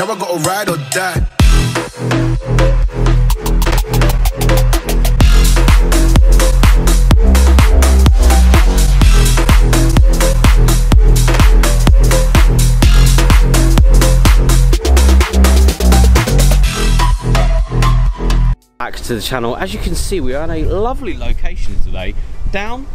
Now I gotta ride or die. Back to the channel. As you can see, we are in a lovely location today, down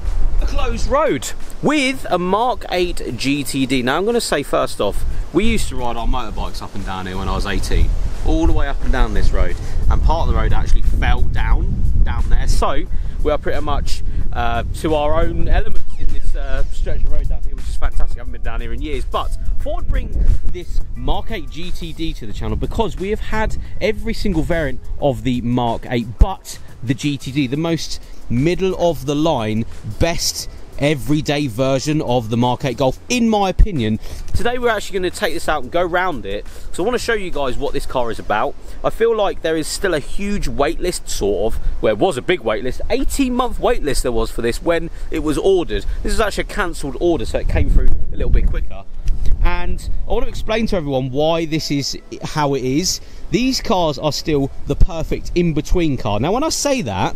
a closed road with a Mark 8 GTD. Now I'm going to say first off, we used to ride our motorbikes up and down here when I was 18, all the way up and down this road, and part of the road actually fell down there, so we are pretty much to our own elements in this stretch of road down here, which is fantastic. I haven't been down here in years, but thought I'd bring this Mark 8 GTD to the channel because we have had every single variant of the Mark 8, but the GTD, the most middle of the line, best everyday version of the Mark 8 Golf, in my opinion. Today we're actually going to take this out and go round it, so I want to show you guys what this car is about. I feel like there is still a huge wait list, sort of. Well, it was a big wait list, 18-month wait list there was for this when it was ordered. This is actually a cancelled order, so it came through a little bit quicker. And I want to explain to everyone why this is how it is. These cars are still the perfect in-between car. Now when I say that,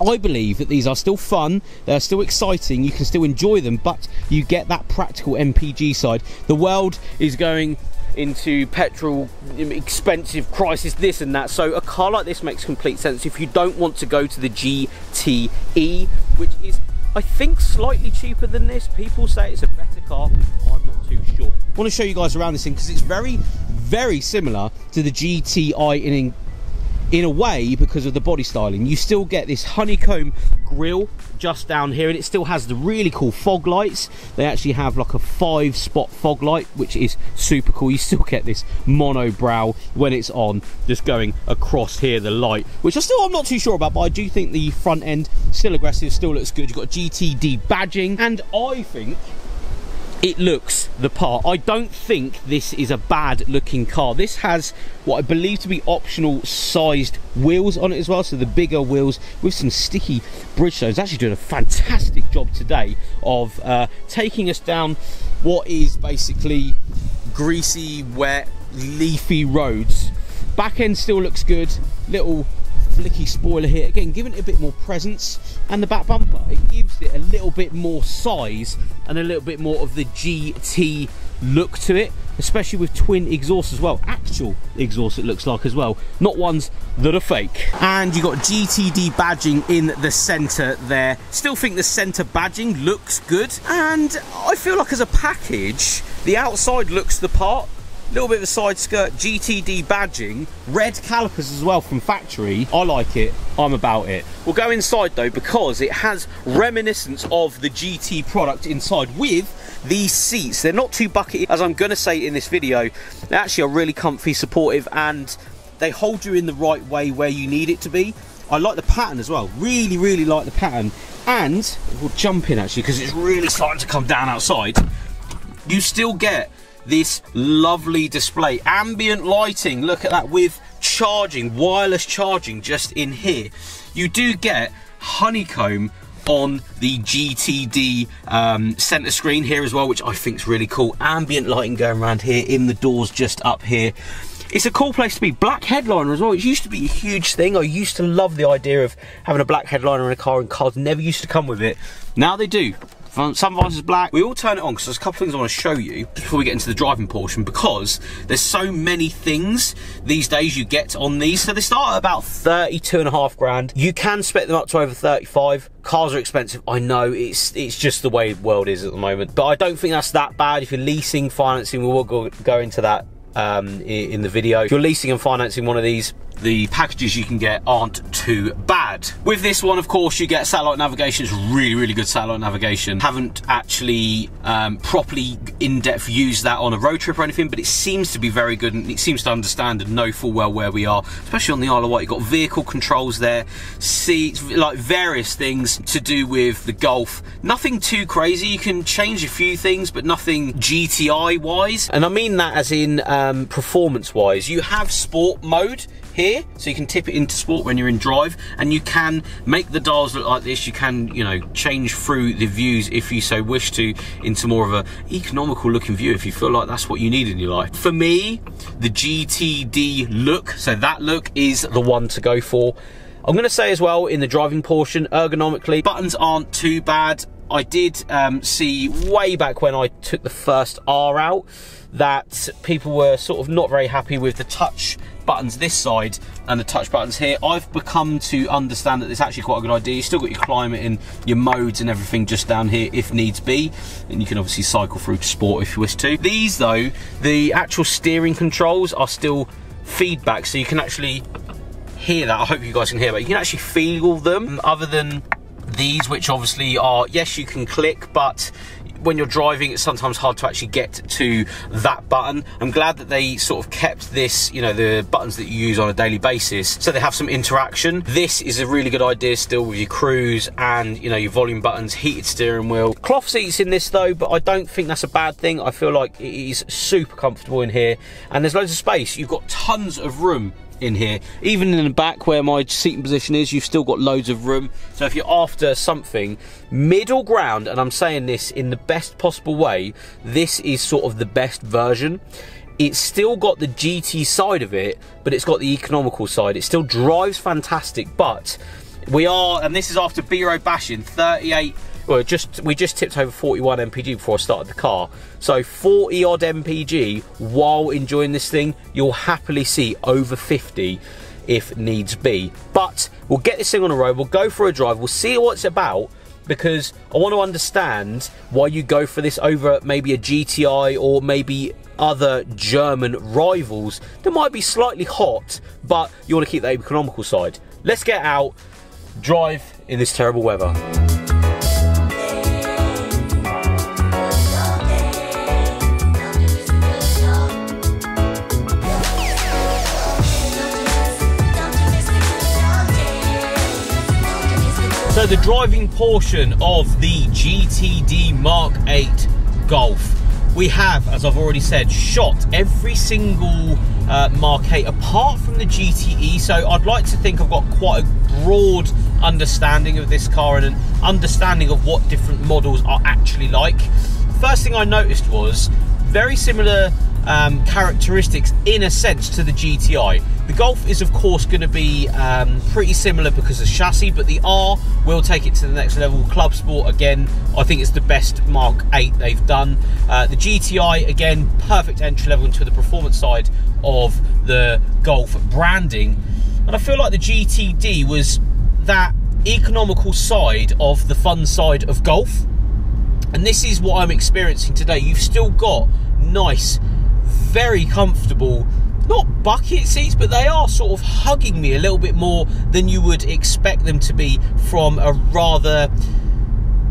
I believe that these are still fun, they're still exciting, you can still enjoy them, but you get that practical MPG side. The world is going into petrol, expensive crisis, this and that, so a car like this makes complete sense if you don't want to go to the GTE, which is, I think, slightly cheaper than this. People say it's a better car, I'm not too sure. I want to show you guys around this thing because it's very, very similar to the GTI in a way because of the body styling. You still get this honeycomb grille just down here, and it still has the really cool fog lights. They actually have like a 5-spot fog light, which is super cool. You still get this mono brow when it's on, just going across here, the light, which I'm not too sure about, but I do think the front end, still aggressive, still looks good. You've got GTD badging, and I think it looks the part. I don't think this is a bad looking car. This has what I believe to be optional sized wheels on it as well, so the bigger wheels with some sticky Bridgestones. Actually doing a fantastic job today of taking us down what is basically greasy, wet, leafy roads. Back end still looks good, little flicky spoiler here, again giving it a bit more presence, and the back bumper, it gives it a little bit more size and a little bit more of the GT look to it, especially with twin exhausts as well, actual exhausts it looks like as well, not ones that are fake. And you got GTD badging in the center there. Still think the center badging looks good, and I feel like as a package the outside looks the part. Little bit of a side skirt, GTD badging, red calipers as well from factory. I like it, I'm about it. We'll go inside though, because it has reminiscence of the GT product inside with these seats. They're not too buckety, as I'm gonna say in this video. They actually are really comfy, supportive, and they hold you in the right way where you need it to be. I like the pattern as well, really, really like the pattern. And we'll jump in actually, because it's really starting to come down outside. You still get this lovely display, ambient lighting, look at that, with charging, wireless charging just in here. You do get honeycomb on the GTD center screen here as well, which I think is really cool. Ambient lighting going around here, in the doors just up here. It's a cool place to be. Black headliner as well. It used to be a huge thing. I used to love the idea of having a black headliner in a car, and cars never used to come with it. Now they do. Some visors black. We all turn it on because there's a couple of things I want to show you before we get into the driving portion, because there's so many things these days you get on these. So they start at about 32.5 grand. You can spec them up to over 35. Cars are expensive, I know, it's just the way the world is at the moment, but I don't think that's that bad. If you're leasing, financing, we will go into that in the video. If you're leasing and financing one of these, the packages you can get aren't too bad. With this one, of course, you get satellite navigation. It's really, really good satellite navigation. Haven't actually properly in-depth used that on a road trip or anything, but it seems to be very good, and it seems to understand and know full well where we are, especially on the Isle of Wight. You've got vehicle controls there, seats, like various things to do with the Golf. Nothing too crazy. You can change a few things, but nothing GTI wise, and I mean that as in performance wise. You have sport mode here. here, so you can tip it into sport when you're in drive, and you can make the dials look like this. You can, you know, change through the views if you so wish to into more of a economical looking view if you feel like that's what you need in your life. For me, the GTD look, so that look is the one to go for. I'm going to say as well, in the driving portion, ergonomically, buttons aren't too bad. I did see way back when I took the first R out that people were sort of not very happy with the touch buttons this side and the touch buttons here. I've become to understand that it's actually quite a good idea. You still got your climate and your modes and everything just down here if needs be, and you can obviously cycle through to sport if you wish to. These though, the actual steering controls are still feedback, so you can actually hear that. I hope you guys can hear, but you can actually feel them, other than these, which obviously are, yes, you can click, but when you're driving it's sometimes hard to actually get to that button. I'm glad that they sort of kept this, you know, the buttons that you use on a daily basis, so they have some interaction. This is a really good idea still with your cruise and, you know, your volume buttons, heated steering wheel. Cloth seats in this though, but I don't think that's a bad thing. I feel like it is super comfortable in here, and there's loads of space. You've got tons of room in here. Even in the back where my seating position is, you've still got loads of room. So if you're after something middle ground, and I'm saying this in the best possible way, this is sort of the best version. It's still got the GT side of it, but it's got the economical side. It still drives fantastic, but we are, and this is after B-road bashing, 38, well, we just tipped over 41 mpg before I started the car. So 40 odd mpg while enjoying this thing. You'll happily see over 50 if needs be. But we'll get this thing on the road, we'll go for a drive, we'll see what it's about, because I want to understand why you go for this over maybe a GTI or maybe other German rivals that might be slightly hot, but you want to keep the economical side. Let's get out, drive in this terrible weather. So the driving portion of the GTD Mark 8 Golf. We have, as I've already said, shot every single Mark 8 apart from the GTE. So I'd like to think I've got quite a broad understanding of this car and an understanding of what different models are actually like. First thing I noticed was very similar characteristics in a sense to the GTI. The Golf is of course going to be pretty similar because of chassis, but the R will take it to the next level. Club Sport, again, I think it's the best Mark 8 they've done. The GTI, again, perfect entry level into the performance side of the Golf branding. And I feel like the GTD was that economical side of the fun side of Golf. And this is what I'm experiencing today. You've still got nice, very comfortable, not bucket seats, but they are sort of hugging me a little bit more than you would expect them to be from a rather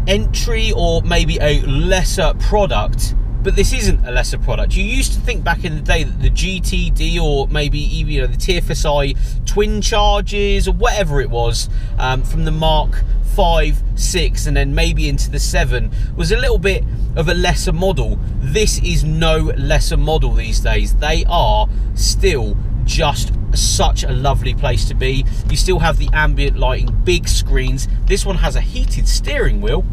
entry or maybe a lesser product. But this isn't a lesser product. You used to think back in the day that the GTD or maybe even, you know, the TFSI twin charges or whatever it was from the Mark 5, 6 and then maybe into the 7 was a little bit of a lesser model. This is no lesser model these days. They are still just such a lovely place to be. You still have the ambient lighting, big screens. This one has a heated steering wheel,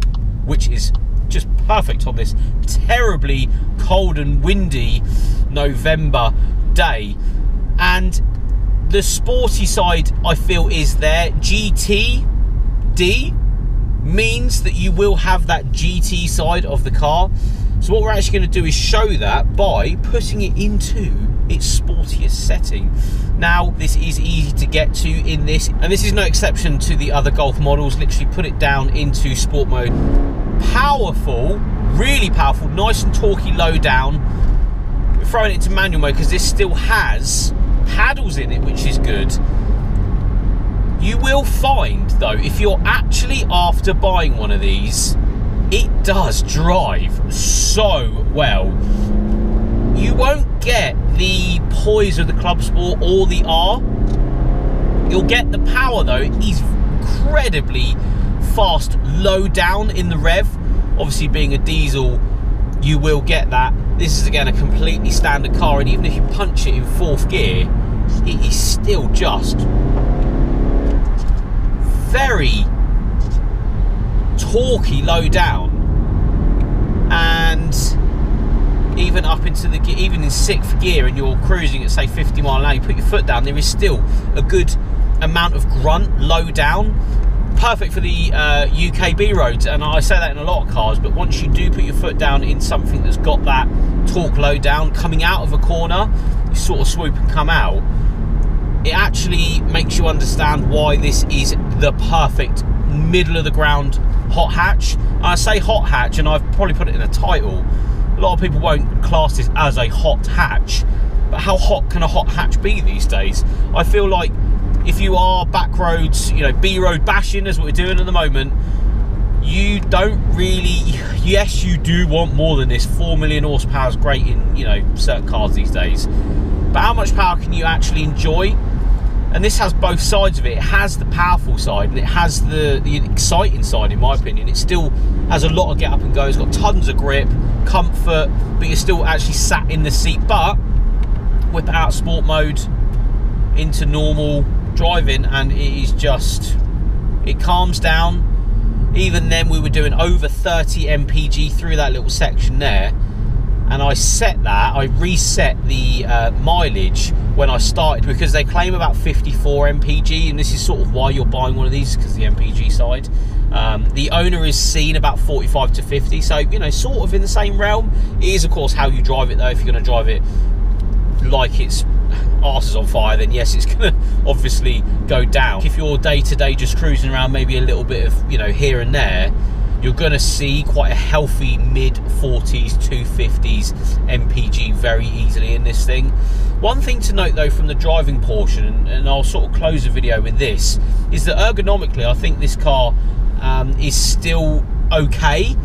which is just perfect on this terribly cold and windy November day. And the sporty side, I feel, is there. GTD means that you will have that GT side of the car. So what we're actually going to do is show that by putting it into its sportiest setting. Now, this is easy to get to in this, and this is no exception to the other Golf models. Literally put it down into sport mode. Powerful, really powerful, nice and torquey low down. We're throwing it into manual mode because this still has paddles in it, which is good. You will find though, if you're actually after buying one of these, it does drive so well. You won't get the poise of the Club Sport or the R. You'll get the power though. It is incredibly fast, low down in the rev. Obviously being a diesel, you will get that. This is again a completely standard car, and even if you punch it in 4th gear, it is still just very torquey low down, and even up into the even in 6th gear and you're cruising at say 50 mile an hour, you put your foot down, there is still a good amount of grunt low down. Perfect for the UK B roads, and I say that in a lot of cars, but once you do put your foot down in something that's got that torque low down, coming out of a corner, you sort of swoop and come out, it actually makes you understand why this is the perfect middle of the ground hot hatch. I say hot hatch, and I've probably put it in a title. A lot of people won't class this as a hot hatch, but how hot can a hot hatch be these days? I feel like if you are back roads, you know, B road bashing as what we're doing at the moment, you don't really, yes, you do want more than this. 4 million horsepower is great in, you know, certain cars these days, but how much power can you actually enjoy? And this has both sides of it. It has the powerful side and it has the exciting side, in my opinion. It still has a lot of get up and go. It's got tons of grip, comfort, but you're still actually sat in the seat. But whip it out sport mode into normal driving and it is just, it calms down. Even then we were doing over 30 mpg through that little section there, and I reset the mileage when I started, because they claim about 54 mpg, and this is sort of why you're buying one of these, because the mpg side. The owner is seen about 45 to 50, so, you know, sort of in the same realm. It is of course how you drive it though. If you're going to drive it like it's arse is on fire, then yes, it's gonna obviously go down. If you're day to day just cruising around, maybe a little bit of, you know, here and there, you're gonna see quite a healthy mid 40s, 250s mpg very easily in this thing. One thing to note though from the driving portion, and I'll sort of close the video with this, is that ergonomically I think this car is still okay.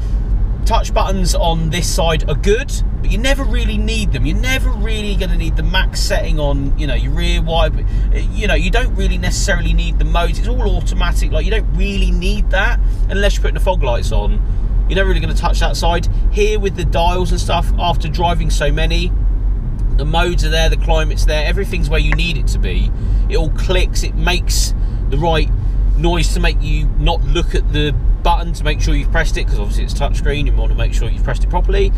Touch buttons on this side are good, but you never really need them. You're never really going to need the max setting on, you know, your rear wiper. You know, you don't really necessarily need the modes. It's all automatic. Like, you don't really need that unless you're putting the fog lights on. You're never really going to touch that side. Here with the dials and stuff, after driving so many, the modes are there, the climate's there, everything's where you need it to be. It all clicks, it makes the right noise to make you not look at the button to make sure you've pressed it, because obviously it's touchscreen, you want to make sure you've pressed it properly.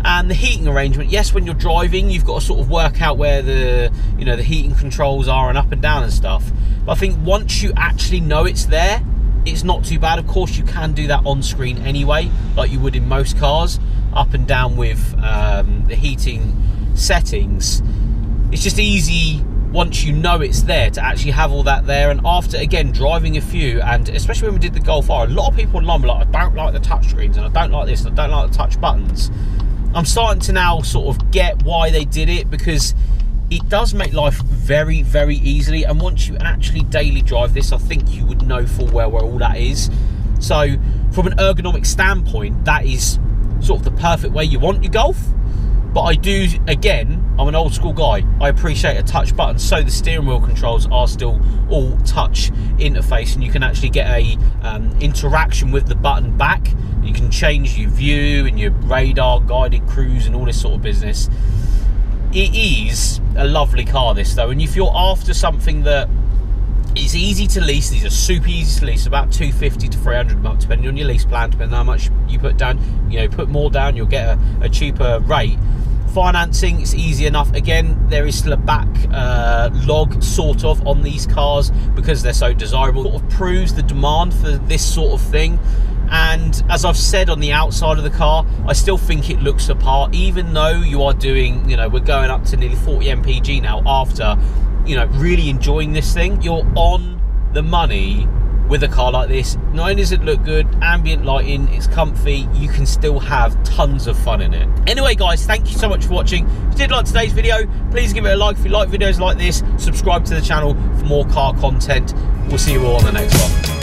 And the heating arrangement, yes, when you're driving you've got to sort of work out where the, you know, the heating controls are and up and down and stuff, but I think once you actually know it's there, it's not too bad. Of course you can do that on screen anyway, like you would in most cars, up and down with the heating settings. It's just easy once you know it's there to actually have all that there. And after, again, driving a few, and especially when we did the Golf R, a lot of people online were like, I don't like the touch screens, and I don't like this, and I don't like the touch buttons. I'm starting to now sort of get why they did it, because it does make life very, very easily. And once you actually daily drive this, I think you would know full well where all that is. So from an ergonomic standpoint, that is sort of the perfect way you want your Golf. But I do, again, I'm an old school guy, I appreciate a touch button, so the steering wheel controls are still all touch interface, and you can actually get a interaction with the button back. You can change your view and your radar, guided cruise and all this sort of business. It is a lovely car, this though, and if you're after something that is easy to lease, these are super easy to lease, about 250 to 300 a month, depending on your lease plan, depending on how much you put down. You know, put more down, you'll get a cheaper rate. Financing, it's easy enough. Again, there is still a back log sort of on these cars because they're so desirable. It sort of proves the demand for this sort of thing. And as I've said on the outside of the car, I still think it looks the part, even though you are doing, you know, we're going up to nearly 40 mpg now after, you know, really enjoying this thing. You're on the money with a car like this. Not only does it look good, ambient lighting, it's comfy, you can still have tons of fun in it. Anyway guys, thank you so much for watching. If you did like today's video, please give it a like. If you like videos like this, subscribe to the channel for more car content. We'll see you all on the next one.